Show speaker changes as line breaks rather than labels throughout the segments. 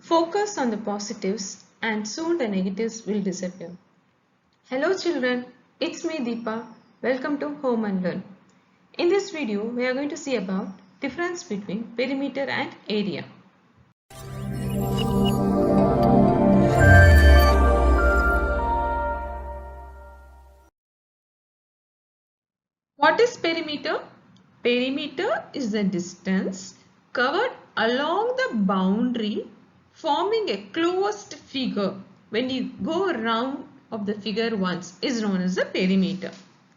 Focus on the positives and soon the negatives will disappear. Hello children, it's me Deepa. Welcome to Home and Learn. In this video, we are going to see about difference between perimeter and area. What is perimeter? Perimeter is the distance covered along the boundary forming a closed figure when you go around of the figure once is known as the perimeter.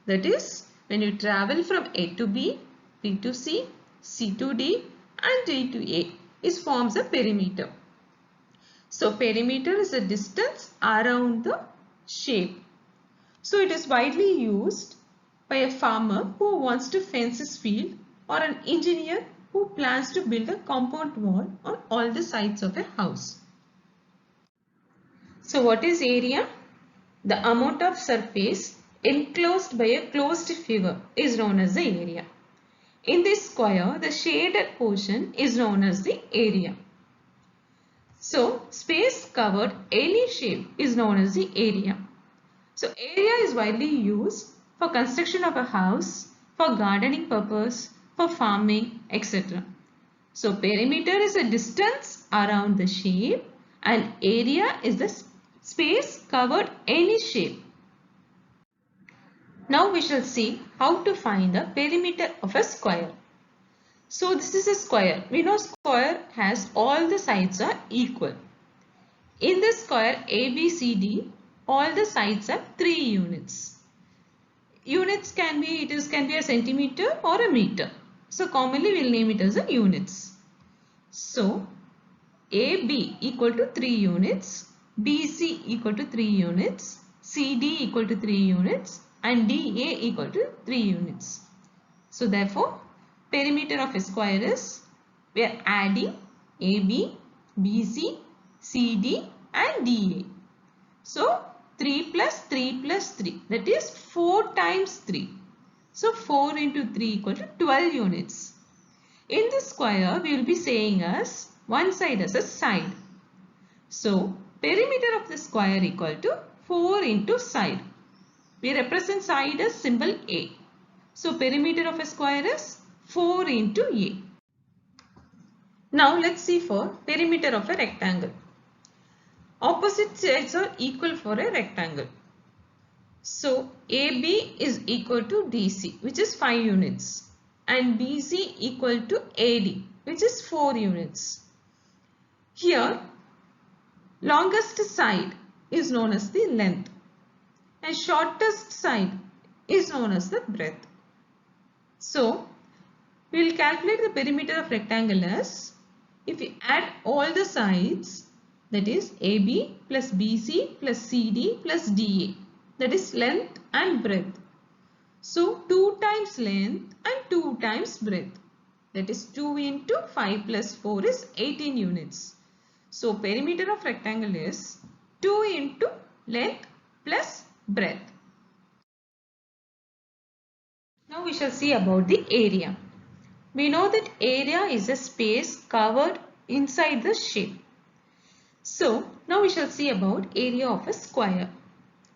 That is, when you travel from A to B, B to C, C to D and D to A, it forms a perimeter. So perimeter is the distance around the shape. So it is widely used by a farmer who wants to fence his field or an engineer who plans to build a compound wall on all the sides of a house. So what is area? The amount of surface enclosed by a closed figure is known as the area. In this square, the shaded portion is known as the area. So space covered any shape is known as the area. So area is widely used for construction of a house, for gardening purpose, for farming, etc. So perimeter is a distance around the shape and area is the space covered any shape. Now we shall see how to find the perimeter of a square. So this is a square. We know square has all the sides are equal. In this square ABCD, all the sides have 3 units. Units can be a centimeter or a meter. So commonly we will name it as a units. So AB equal to 3 units, BC equal to 3 units, CD equal to 3 units and DA equal to 3 units. So therefore perimeter of a square is, we are adding AB, BC, CD and DA. So 3 plus 3 plus 3, that is 4 times 3. So 4 into 3 equal to 12 units. In this square, we will be saying as one side as a side. So perimeter of the square equal to 4 into side. We represent side as symbol A. So perimeter of a square is 4 into A. Now let's see for perimeter of a rectangle. Opposite sides are equal for a rectangle. So AB is equal to DC, which is 5 units, and BC equal to AD, which is 4 units. Here longest side is known as the length and shortest side is known as the breadth. So we will calculate the perimeter of rectangle as, if we add all the sides, that is AB plus BC plus CD plus DA, that is length and breadth. So 2 times length and 2 times breadth, that is 2 into 5 plus 4 is 18 units. So perimeter of rectangle is 2 into length plus breadth. Now we shall see about the area. We know that area is a space covered inside the shape. So now we shall see about area of a square.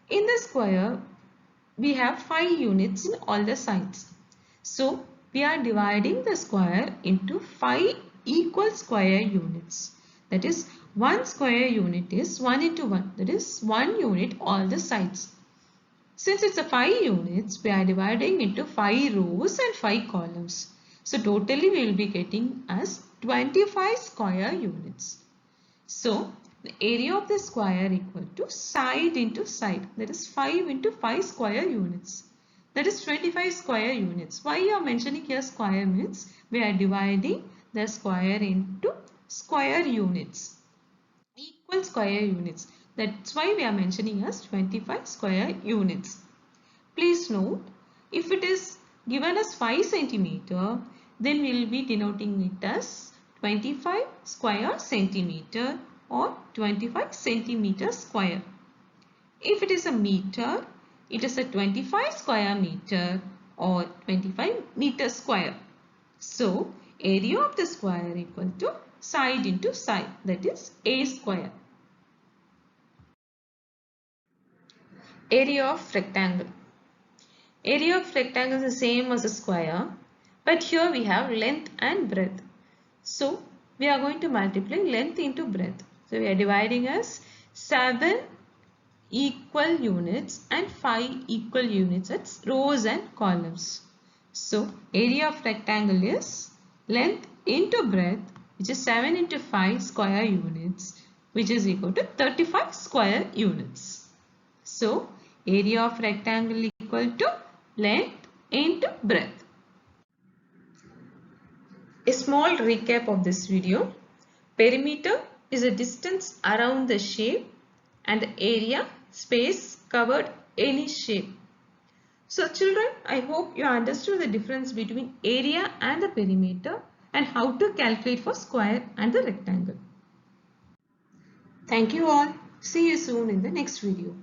In the square, we have 5 units in all the sides. So we are dividing the square into 5 equal square units. That is, one square unit is 1 into 1. That is 1 unit all the sides. Since it's a 5 units, we are dividing into 5 rows and 5 columns. So totally we will be getting as 25 square units. So the area of the square equal to side into side, that is 5 into 5 square units, that is 25 square units. Why you are mentioning here square means we are dividing the square into square units, equal square units. That's why we are mentioning as 25 square units. Please note, if it is given as 5 centimeter, then we will be denoting it as 25 square centimeter or 25 centimeter square. If it is a meter, it is a 25 square meter or 25 meter square. So area of the square equal to side into side, that is A square. Area of rectangle. Area of rectangle is the same as a square, but here we have length and breadth. So we are going to multiply length into breadth. So we are dividing as 7 equal units and 5 equal units as rows and columns. So area of rectangle is length into breadth, which is 7 into 5 square units, which is equal to 35 square units. So area of rectangle equal to length into breadth. A small recap of this video. Perimeter is a distance around the shape, and the area, space covered any shape. So children, I hope you understood the difference between area and the perimeter and how to calculate for square and the rectangle. Thank you all. See you soon in the next video.